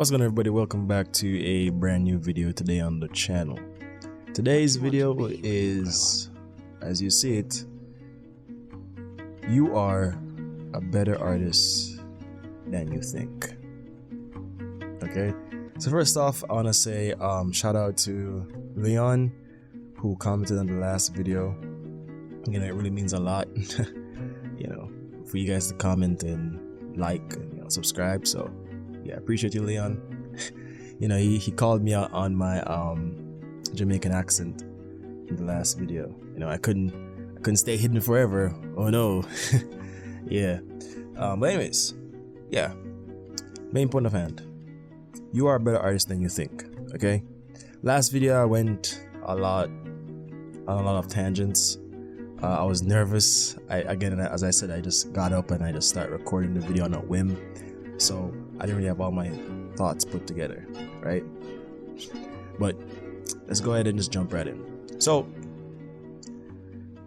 What's going on, everybody? Welcome back to a brand new video today on the channel. Today's video is, as you see it, you are a better artist than you think. Okay, so first off, I want to say shout out to Leon who commented on the last video. You know, it really means a lot you know, for you guys to comment and like and subscribe. So yeah, appreciate you, Leon. You know, he called me out on my Jamaican accent in the last video. You know, I couldn't stay hidden forever. Oh no. Yeah. But anyways, yeah. Main point of hand. You are a better artist than you think. Okay. Last video I went on a lot of tangents. I was nervous. Again, as I said, I just got up and I just started recording the video on a whim. So I didn't really have all my thoughts put together, right? But let's go ahead and just jump right in. So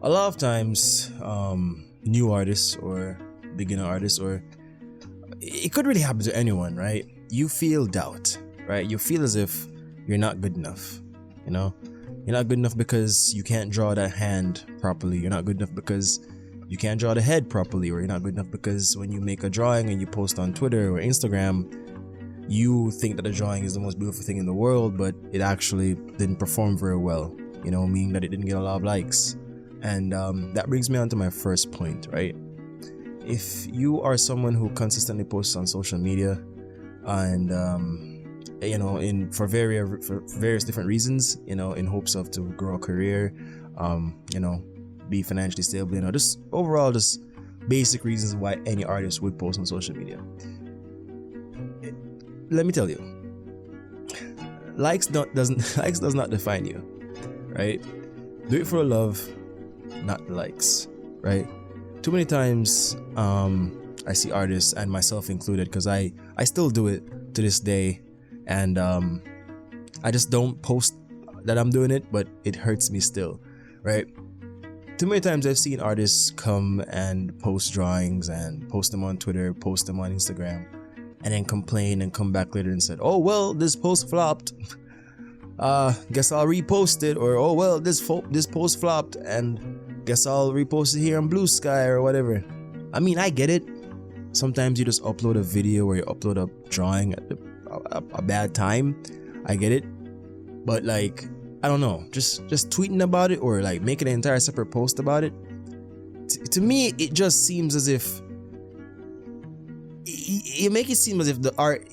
a lot of times, new artists or beginner artists, or it could really happen to anyone, right? You feel doubt, right? You feel as if you're not good enough. You know, you're not good enough because you can't draw that hand properly. You're not good enough because you can't draw the head properly, or you're not good enough because when you make a drawing and you post on Twitter or Instagram, you think that the drawing is the most beautiful thing in the world, but it actually didn't perform very well, you know, meaning that it didn't get a lot of likes. And that brings me on to my first point, right? If you are someone who consistently posts on social media and you know, for various different reasons, you know, in hopes of to grow a career, you know, be financially stable, you know, just overall just basic reasons why any artist would post on social media. Let me tell you, likes does not define you, right? Do it for the love, not the likes, right? Too many times I see artists, and myself included, because I still do it to this day, and I just don't post that I'm doing it, but it hurts me still, right? Too many times I've seen artists come and post drawings and post them on Twitter, post them on Instagram, and then complain and come back later and said, oh well, this post flopped, guess I'll repost it, or oh well, this post flopped and guess I'll repost it here on Blue Sky or whatever. I mean, I get it. Sometimes you just upload a video or you upload a drawing at a bad time. I get it. But like, I don't know, just tweeting about it or like making an entire separate post about it, to me it just seems as if you make it seem as if the art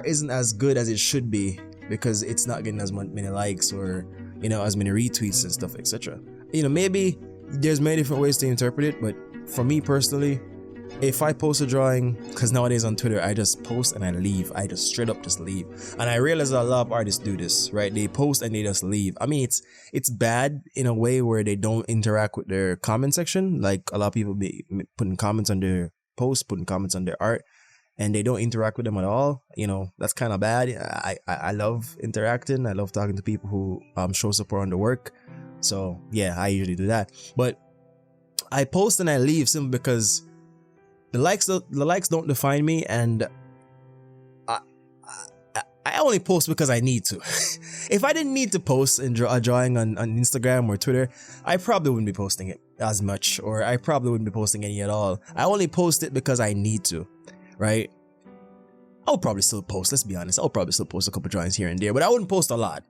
isn't as good as it should be because it's not getting as many likes or, you know, as many retweets and stuff, etc. You know, maybe there's many different ways to interpret it, but for me personally, if I post a drawing, because nowadays on Twitter I just post and I leave, I just straight up just leave, and I realize that a lot of artists do this, right? They post and they just leave. I mean, it's bad in a way where they don't interact with their comment section, like a lot of people be putting comments on their posts, putting comments on their art, and they don't interact with them at all. You know, that's kind of bad. I love interacting. I love talking to people who show support on the work. So yeah, I usually do that, but I post and I leave simply because the likes don't define me, and I only post because I need to. If I didn't need to post and draw a drawing on Instagram or Twitter, I probably wouldn't be posting it as much, or I probably wouldn't be posting any at all. I only post it because I need to, right? I'll probably still post, let's be honest, I'll probably still post a couple drawings here and there, but I wouldn't post a lot.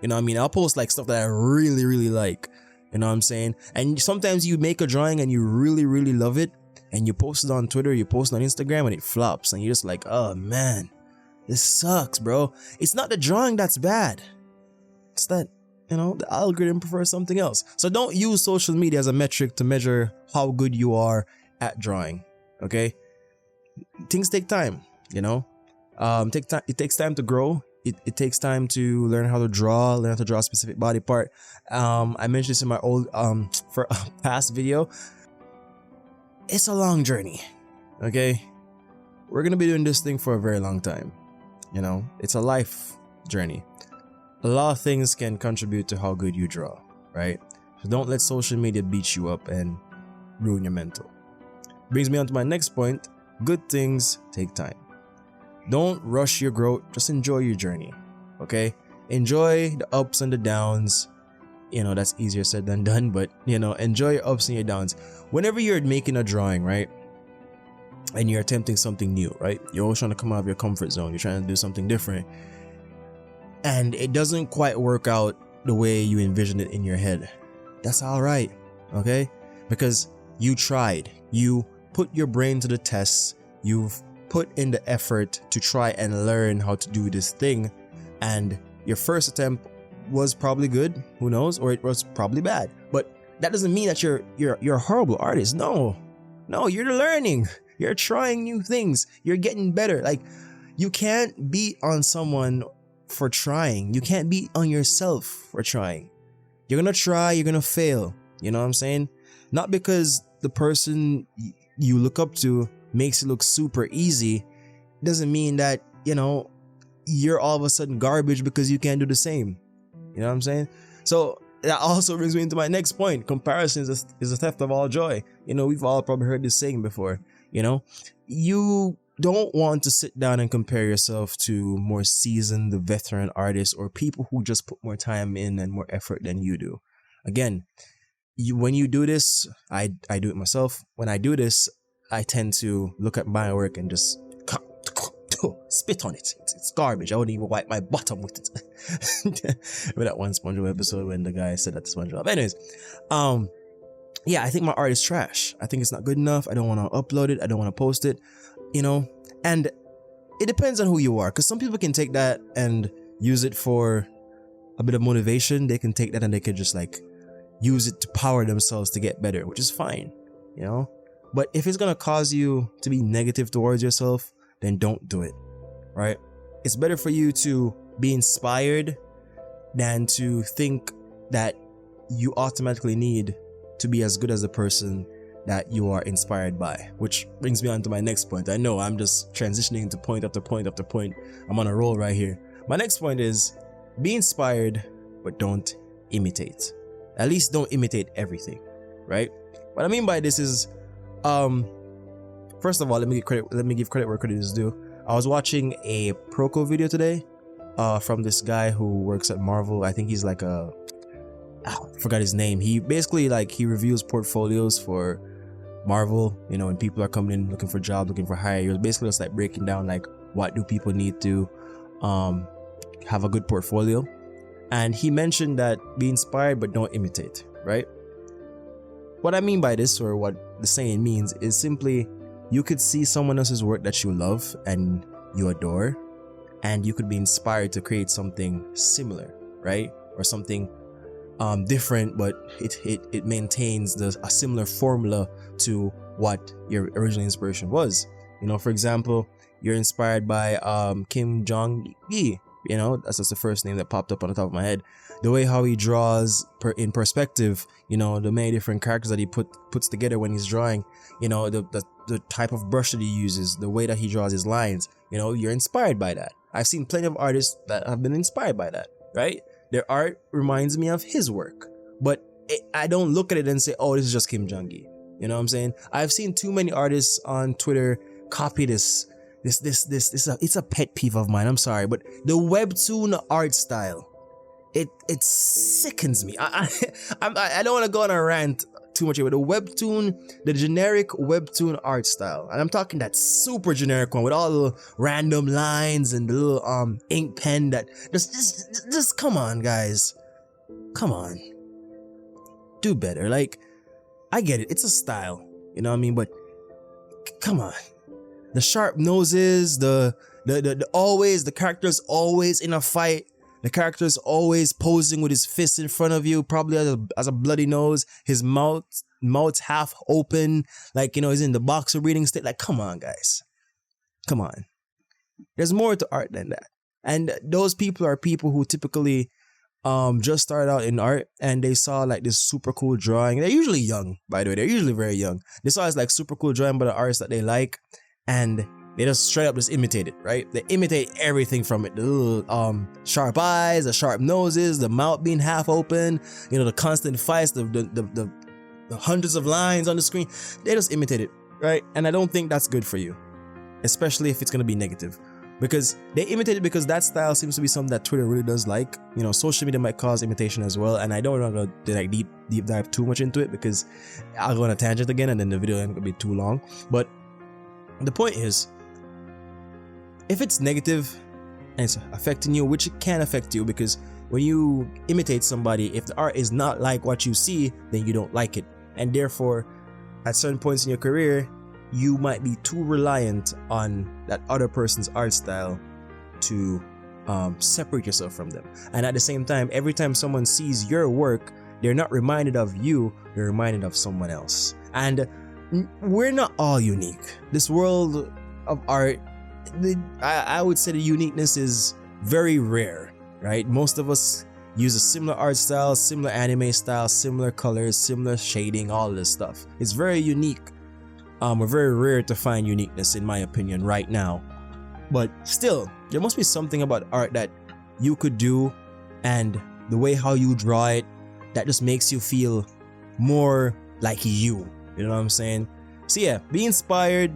You know what I mean? I'll post like stuff that I really like, you know what I'm saying? And sometimes you make a drawing and you really love it, and you post it on Twitter, you post it on Instagram, and it flops, and you're just like, oh man, this sucks, bro. It's not the drawing that's bad, it's that, you know, the algorithm prefers something else. So don't use social media as a metric to measure how good you are at drawing, okay? Things take time, you know. It takes time to grow. It takes time to learn how to draw a specific body part. I mentioned this in my old for a past video. It's a long journey, okay? We're gonna be doing this thing for a very long time, you know? It's a life journey. A lot of things can contribute to how good you draw, right? So don't let social media beat you up and ruin your mental. Brings me on to my next point. Good things take time. don't rush your growth. Just enjoy your journey. Okay? Enjoy the ups and the downs. You know, that's easier said than done, but you know, enjoy your ups and your downs. Whenever you're making a drawing, right? And you're attempting something new, right? You're always trying to come out of your comfort zone. You're trying to do something different. And it doesn't quite work out the way you envisioned it in your head. That's all right, okay? Because you tried. You put your brain to the test. You've put in the effort to try and learn how to do this thing. And your first attempt was probably good, who knows, or it was probably bad. But that doesn't mean that you're a horrible artist. No, you're learning. You're trying new things. You're getting better. Like, you can't beat on someone for trying. You can't beat on yourself for trying. You're gonna try, you're gonna fail. You know what I'm saying? Not because the person you look up to makes it look super easy, doesn't mean that, you know, you're all of a sudden garbage because you can't do the same. You know what I'm saying? So that also brings me into my next point. Comparison is a theft of all joy. You know, we've all probably heard this saying before. You know, you don't want to sit down and compare yourself to more seasoned veteran artists or people who just put more time in and more effort than you do. Again, when you do this, I do it myself. When I do this, I tend to look at my work and just spit on it. It's garbage. I wouldn't even wipe my bottom with it. Remember that one SpongeBob episode when the guy said that to SpongeBob? Anyways, yeah, I think my art is trash. I think it's not good enough. I don't want to upload it. I don't want to post it, you know? And it depends on who you are, because some people can take that and use it for a bit of motivation. They can take that and they can just like use it to power themselves to get better, which is fine, you know? But if it's going to cause you to be negative towards yourself, then don't do it, right? It's better for you to be inspired than to think that you automatically need to be as good as the person that you are inspired by, which brings me on to my next point. I know I'm just transitioning into point after point after point. I'm on a roll right here. My next point is be inspired, but don't imitate. At least don't imitate everything, right? What I mean by this is, first of all, let me give credit where credit is due. I was watching a Proco video today, from this guy who works at Marvel. I think he's like I forgot his name. He basically he reviews portfolios for Marvel, you know, when people are coming in looking for jobs, looking for hire. He was basically just like breaking down like what do people need to have a good portfolio. And he mentioned that be inspired but don't imitate, right? What I mean by this, or what the saying means, is simply you could see someone else's work that you love and you adore, and you could be inspired to create something similar, right? Or something different, but it maintains a similar formula to what your original inspiration was. You know, for example, you're inspired by Kim Jong-gi. You know, that's just the first name that popped up on the top of my head. The way how he draws in perspective, you know, the many different characters that he puts together when he's drawing, you know, the type of brush that he uses, the way that he draws his lines, you know, you're inspired by that. I've seen plenty of artists that have been inspired by that, right? Their art reminds me of his work, but I don't look at it and say, oh, this is just Kim Jong-gi. You know what I'm saying? I've seen too many artists on Twitter copy this. It's a pet peeve of mine. I'm sorry, but the Webtoon art style, it sickens me. I don't want to go on a rant too much here, but the generic Webtoon art style, and I'm talking that super generic one with all the random lines and the little ink pen that just come on, guys, come on, do better. Like, I get it, it's a style, you know what I mean, but come on. The sharp noses, the character's always in a fight. The character's always posing with his fist in front of you, probably as a bloody nose. His mouth's half open, like, you know, he's in the boxer reading state. Like, come on, guys, come on. There's more to art than that. And those people are people who typically just started out in art and they saw like this super cool drawing. They're usually young, by the way. They're usually very young. They saw this like super cool drawing by the artist that they like, and they just straight up just imitate it, right? They imitate everything from it. The little sharp eyes, the sharp noses, the mouth being half open, you know, the constant fights, the hundreds of lines on the screen. They just imitate it, right? And I don't think that's good for you, especially if it's gonna be negative. because they imitate it because that style seems to be something that Twitter really does like. You know, social media might cause imitation as well, and I don't want to like deep dive too much into it because I'll go on a tangent again and then the video ain't gonna be too long. But the point is, if it's negative and it's affecting you, which it can affect you, because when you imitate somebody, if the art is not like what you see, then you don't like it, and therefore at certain points in your career you might be too reliant on that other person's art style to separate yourself from them. And at the same time, every time someone sees your work, they're not reminded of you, they're reminded of someone else. And we're not all unique. This world of art, I would say the uniqueness is very rare, right? Most of us use a similar art style, similar anime style, similar colors, similar shading, all this stuff. It's very unique. We're very rare to find uniqueness, in my opinion, right now. But still, there must be something about art that you could do, and the way how you draw it, that just makes you feel more like you. You know what I'm saying? So yeah, be inspired,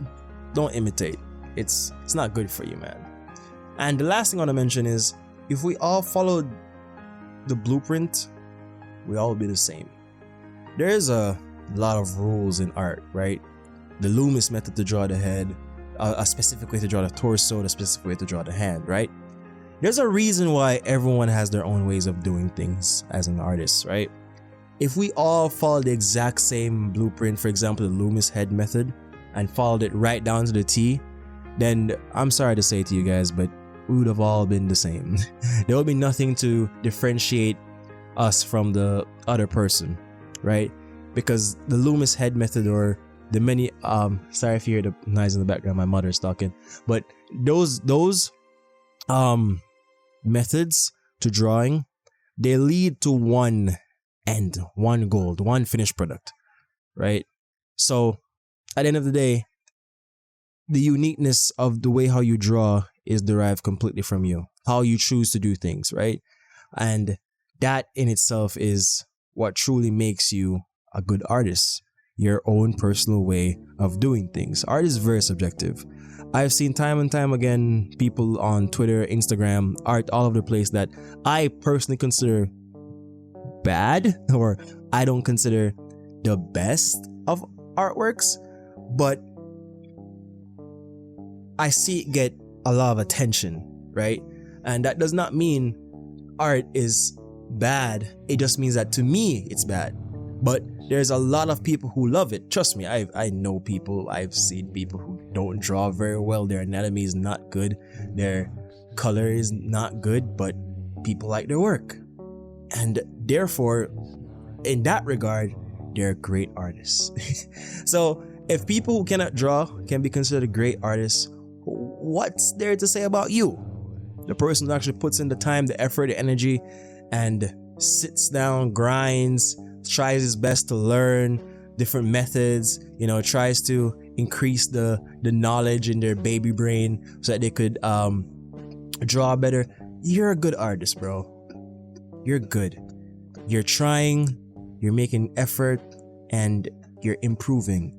don't imitate. It's not good for you, man. And the last thing I want to mention is, if we all followed the blueprint, we all be the same. There's a lot of rules in art, right? The Loomis method to draw the head, a specific way to draw the torso, the specific way to draw the hand, right? There's a reason why everyone has their own ways of doing things as an artist, right? If we all follow the exact same blueprint, for example, the Loomis head method, and followed it right down to the T, then I'm sorry to say to you guys, but we would have all been the same. There would be nothing to differentiate us from the other person, right? Because the Loomis head method, or the many sorry if you hear the noise in the background, my mother's talking, but those methods to drawing, they lead to one end, one goal, one finished product, right? So at the end of the day, the uniqueness of the way how you draw is derived completely from you, how you choose to do things, right? And that in itself is what truly makes you a good artist. Your own personal way of doing things. Art is very subjective. I've seen time and time again people on Twitter, Instagram, art all over the place that I personally consider bad, or I don't consider the best of artworks, but I see it get a lot of attention, right? And that does not mean art is bad. It just means that to me it's bad. But there's a lot of people who love it. Trust me, I know people, I've seen people who don't draw very well. Their anatomy is not good. Their color is not good, but people like their work. And therefore, in that regard, they're great artists. So if people who cannot draw can be considered great artists, what's there to say about you? The person who actually puts in the time, the effort, the energy, and sits down, grinds, tries his best to learn different methods, you know, tries to increase the knowledge in their baby brain so that they could draw better. You're a good artist, bro. You're good. You're trying, you're making effort, and you're improving.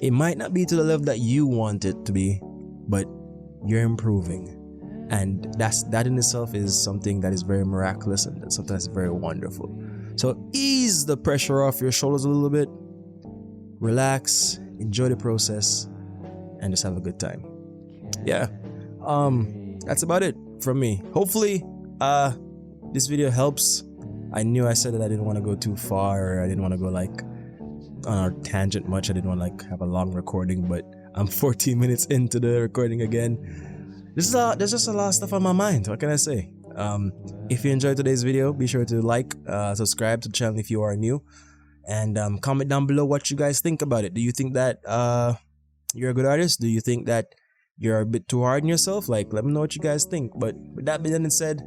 It might not be to the level that you want it to be, but you're improving. And that in itself is something that is very miraculous and sometimes very wonderful. So ease the pressure off your shoulders a little bit, relax, enjoy the process, and just have a good time. Yeah, that's about it from me. Hopefully this video helps. I knew I said that I didn't want to go too far, or I didn't want to go like on a tangent much. I didn't want to like have a long recording, but I'm 14 minutes into the recording again. There's just a lot of stuff on my mind. What can I say? If you enjoyed today's video, be sure to like, subscribe to the channel if you are new, and comment down below what you guys think about it. Do you think that you're a good artist? Do you think that you're a bit too hard on yourself? Like, let me know what you guys think. But with that being said,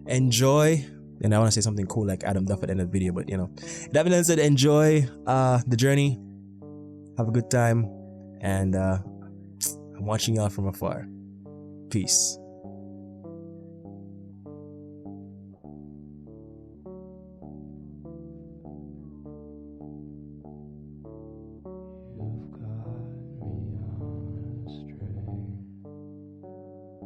enjoy. And I want to say something cool like Adam Duff at the end of the video, but you know, that being said, enjoy the journey, have a good time, and I'm watching y'all from afar. Peace.